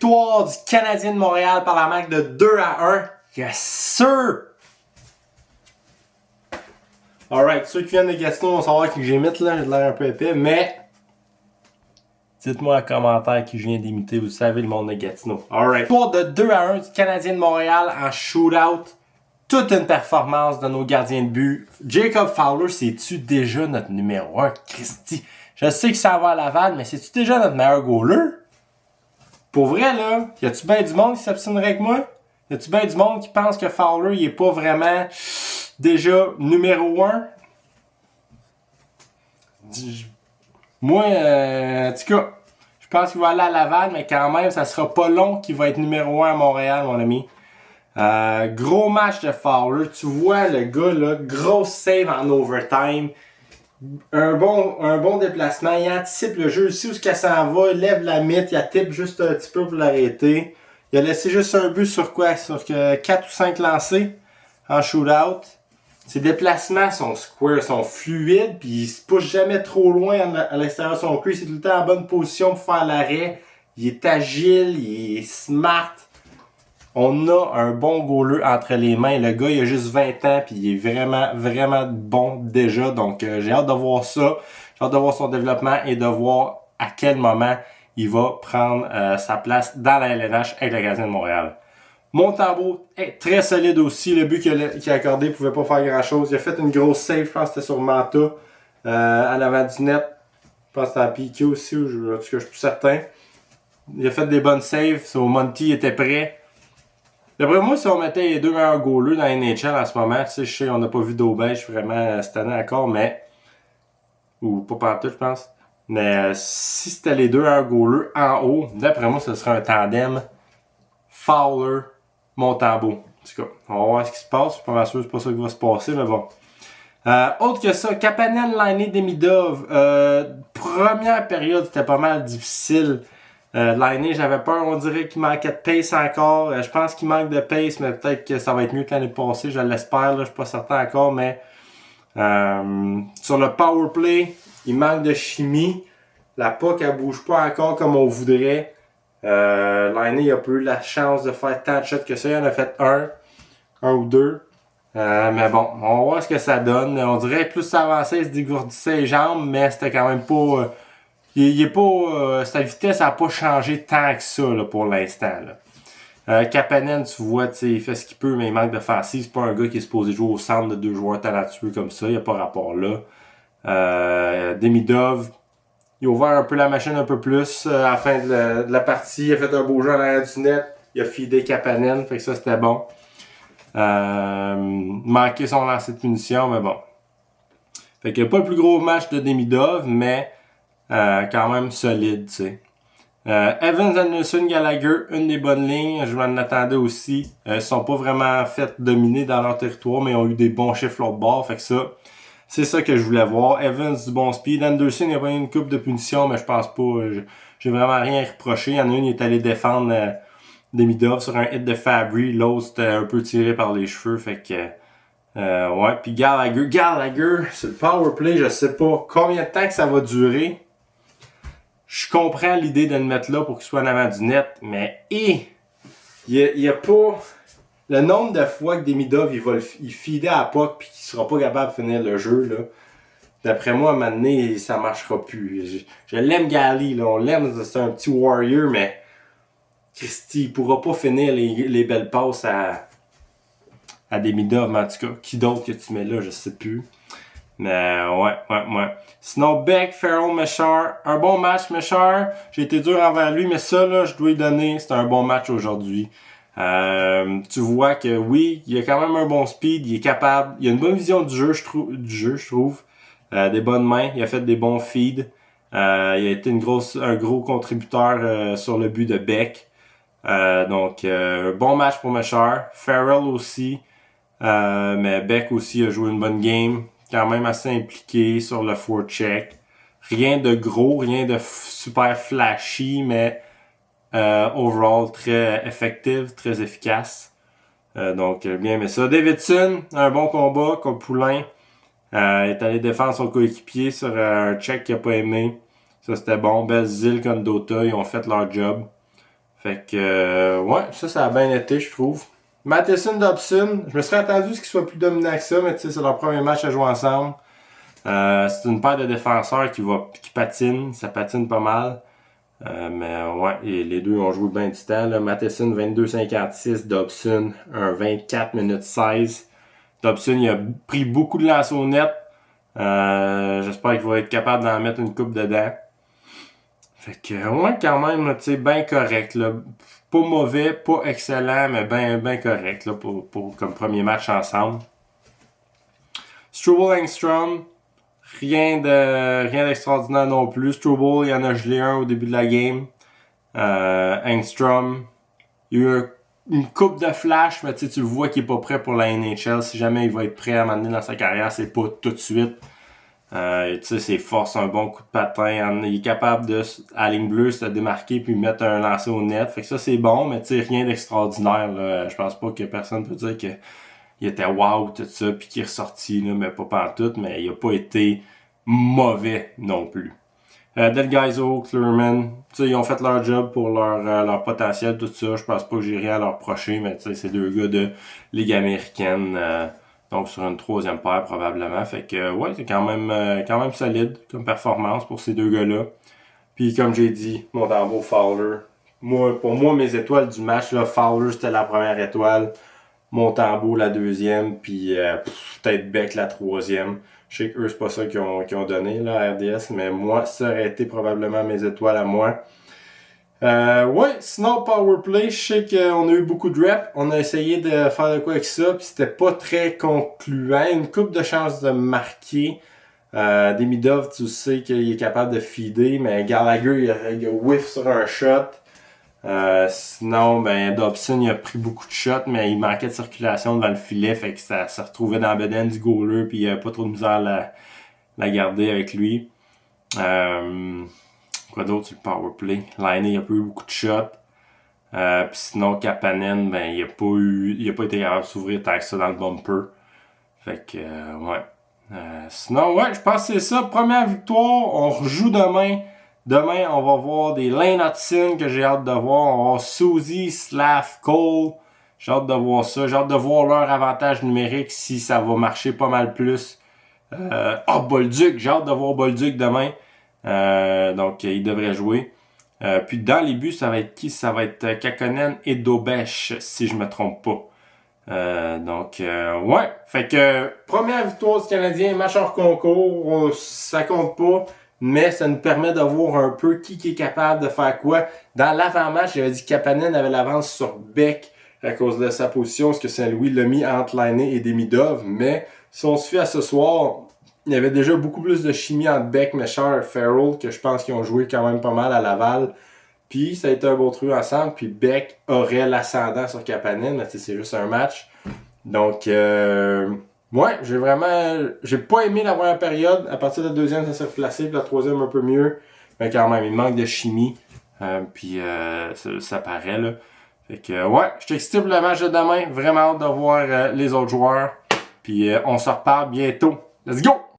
victoire du Canadien de Montréal par la marque de 2-1. Yes, sir! Alright, ceux qui viennent de Gatineau vont savoir qui j'imite, là, j'ai l'air un peu épais, mais dites-moi en commentaire qui je viens d'imiter, vous savez le monde de Gatineau. Alright, victoire de 2-1 du Canadien de Montréal en shootout. Toute une performance de nos gardiens de but. Jacob Fowler, c'est-tu déjà notre numéro 1? Christy, je sais que ça va à Laval, mais c'est-tu déjà notre meilleur goaler? Pour vrai, là, y a-tu bien du monde qui s'obstinerait avec moi? Y a-tu bien du monde qui pense que Fowler, il est pas vraiment déjà numéro 1? Moi, en tout cas, je pense qu'il va aller à Laval, mais quand même, ça sera pas long qu'il va être numéro 1 à Montréal, mon ami. Gros match de Fowler. Tu vois le gars, là, grosse save en overtime. Un bon déplacement. Il anticipe le jeu. Ici où ça s'en va, il lève la mythe, il type juste un petit peu pour l'arrêter. Il a laissé juste un but sur quoi? Sur 4 ou 5 lancés en shootout. Ses déplacements sont square, sont fluides, puis il se pousse jamais trop loin à l'extérieur de son crease. Il est tout le temps en bonne position pour faire l'arrêt. Il est agile, il est smart. On a un bon goaler entre les mains. Le gars, il a juste 20 ans, puis il est vraiment, vraiment bon déjà. Donc, j'ai hâte de voir ça. J'ai hâte de voir son développement et de voir à quel moment il va prendre sa place dans la LNH avec le Canadien de Montréal. Montembeault est très solide aussi. Le but qu'il a accordé ne pouvait pas faire grand-chose. Il a fait une grosse save, je pense que c'était sur Manta, à l'avant du net. Je pense que c'était à Piqué aussi, en tout cas, je suis plus certain. Il a fait des bonnes saves. Monty était prêt. D'après moi, si on mettait les deux meilleurs goalers dans la NHL en ce moment, tu sais, je sais, on n'a pas vu d'Aubèche vraiment cette année encore, mais. Ou pas partout, je pense. Mais si c'était les deux meilleurs goalers en haut, d'après moi, ce serait un tandem Fowler-Montembeault. En tout cas, on va voir ce qui se passe. Je suis pas mal sûr que c'est pas ça qui va se passer, mais bon. Autre que ça, Kapanen, Laine, Demidov. Première période, c'était pas mal difficile. L'année, j'avais peur, on dirait qu'il manquait de pace encore. Je pense qu'il manque de pace, mais peut-être que ça va être mieux que l'année passée, je l'espère, là, je suis pas certain encore, mais sur le power play, il manque de chimie. La puck, elle bouge pas encore comme on voudrait. L'année, il a pas eu la chance de faire tant de shots que ça. Il en a fait un ou deux. Mais bon, on va voir ce que ça donne. On dirait que plus ça avançait, il se dégourdissait les jambes, mais c'était quand même pas... Il est pas, sa vitesse n'a pas changé tant que ça là, pour l'instant. Kapanen, tu vois, il fait ce qu'il peut, mais il manque d'offensive. C'est pas un gars qui est supposé jouer au centre de deux joueurs talentueux comme ça. Il n'y a pas rapport là. Demidov, il a ouvert un peu la machine un peu plus à la fin de la partie. Il a fait un beau jeu à l'arrière du net. Il a feedé Kapanen, fait que ça c'était bon. Manqué son lancer de punition, mais bon. Fait qu'il n'y a pas le plus gros match de Demidov, mais quand même solide, tu sais. Evans, Anderson, Gallagher, une des bonnes lignes. Je m'en attendais aussi. Ils sont pas vraiment fait dominer dans leur territoire, mais ils ont eu des bons chiffres l'autre bord. Fait que ça, c'est ça que je voulais voir. Evans, du bon speed. Anderson, il a pas eu une coupe de punition, mais je pense pas. J'ai vraiment rien à reprocher. Il y en a une, il est allé défendre Demidov sur un hit de Fabry. L'autre, c'était un peu tiré par les cheveux. Fait que... ouais. Puis Gallagher, c'est le power play. Je sais pas combien de temps que ça va durer. Je comprends l'idée de le mettre là pour qu'il soit en avant du net, mais il y a pas le nombre de fois que Demidov il feeder à la puck puis qu'il sera pas capable de finir le jeu là. D'après moi, à un moment donné, ça marchera plus. Je l'aime Gally, là, on l'aime, c'est un petit warrior, mais Christy, il pourra pas finir les belles passes à Demidov, mais en tout cas, qui d'autre que tu mets là, je sais plus. Mais ouais. Sinon, Beck, Farrell, Méchard. Un bon match, Méchard. J'ai été dur envers lui, mais ça, là, je dois lui donner. C'est un bon match aujourd'hui. Tu vois que oui, il a quand même un bon speed. Il est capable. Il a une bonne vision du jeu, je trouve. Des bonnes mains. Il a fait des bons feeds. Il a été un gros contributeur sur le but de Beck. Donc, bon match pour Méchard. Farrell aussi. Mais Beck aussi a joué une bonne game. Quand même assez impliqué sur le forecheck. Rien de gros, rien de super flashy, mais overall très effectif, très efficace. Donc bien aimé ça. Davidson, un bon combat contre Poulain. Il est allé défendre son coéquipier sur un check qu'il n'a pas aimé. Ça c'était bon. Belzile, Condota, ils ont fait leur job. Fait que, ouais, ça a bien été, je trouve. Matheson, Dobson, je me serais attendu à ce qu'ils soient plus dominants que ça, mais tu sais, c'est leur premier match à jouer ensemble. C'est une paire de défenseurs qui patine, ça patine pas mal. Mais ouais, et les deux ont joué bien du temps. Là. Matheson 22,56, Dobson un 24 minutes 16. Dobson il a pris beaucoup de lances au net. J'espère qu'il va être capable d'en mettre une coupe dedans. Fait que ouais, quand même, tu sais, bien correct. Là. Pas mauvais, pas excellent, mais bien correct là, pour comme premier match ensemble. Struble Engstrom, rien d'extraordinaire non plus. Struble, il y en a gelé un au début de la game. Engstrom, il y a eu une coupe de flash, mais tu le vois qu'il est pas prêt pour la NHL. Si jamais il va être prêt à m'amener dans sa carrière, c'est pas tout de suite. Tu sais, ses forces, un bon coup de patin, il est capable de, à la ligne bleue, se démarquer puis mettre un lancer au net. Fait que ça, c'est bon, mais tu sais, rien d'extraordinaire, là. Je pense pas que personne peut dire qu'il était wow, tout ça, puis qu'il est ressorti, là, mais pas pantoute, mais il a pas été mauvais non plus. Delgaiso, Clearman, tu sais, ils ont fait leur job pour leur potentiel, tout ça. Je pense pas que j'ai rien à leur reprocher, mais tu sais, c'est deux gars de Ligue américaine, donc sur une troisième paire probablement. Fait que ouais, c'est quand même solide comme performance pour ces deux gars-là. Puis comme j'ai dit, Montembeault, Fowler. Pour moi, mes étoiles du match, là, Fowler c'était la première étoile, Montembeault la deuxième, puis peut-être Beck la troisième. Je sais qu'eux, c'est pas ça qu'ils ont donné là, à RDS, mais moi, ça aurait été probablement mes étoiles à moi. Ouais, sinon, Powerplay, je sais qu'on a eu beaucoup de reps. On a essayé de faire de quoi avec ça, puis c'était pas très concluant. Une coupe de chance de marquer. Demidov, tu sais qu'il est capable de feeder, mais Gallagher, il a whiff sur un shot. Sinon, ben Dobson il a pris beaucoup de shots, mais il manquait de circulation devant le filet, fait que ça se retrouvait dans la bedaine du goaler, puis il n'y avait pas trop de misère à la garder avec lui. Quoi d'autre sur le powerplay? Laine, il a pas eu beaucoup de shots. Puis sinon, Kapanen, ben il a pas été capable de s'ouvrir tant que ça dans le bumper. Fait que ouais. Sinon, ouais, je pense que c'est ça. Première victoire, on rejoue demain. Demain, on va voir des Lane Hudson que j'ai hâte de voir. On va voir Suzy, Slav, Cole. J'ai hâte de voir ça. J'ai hâte de voir leur avantage numérique si ça va marcher pas mal plus. Bolduc. J'ai hâte de voir Bolduc demain. Donc, il devrait jouer. Puis dans les buts, ça va être qui? Ça va être Kakkonen et Dobesch, si je me trompe pas. Ouais. Fait que première victoire du Canadien, match hors concours, ça compte pas. Mais ça nous permet de voir un peu qui est capable de faire quoi. Dans l'avant-match, j'avais dit que Kapanen avait l'avance sur Beck à cause de sa position, parce que Saint-Louis l'a mis entre Laine et Demidov. Mais si on se fie à ce soir, il y avait déjà beaucoup plus de chimie entre Beck, Mesher et Farrell, que je pense qu'ils ont joué quand même pas mal à Laval. Puis ça a été un beau truc ensemble. Puis Beck aurait l'ascendant sur Kapanen, mais c'est juste un match. Donc, ouais, j'ai pas aimé la première période. À partir de la deuxième, ça s'est replacé, puis la troisième un peu mieux. Mais quand même, il manque de chimie. Puis ça paraît, là. Fait que, ouais, je t'excite pour le match de demain. Vraiment hâte de voir les autres joueurs. Puis on se reparle bientôt. Let's go!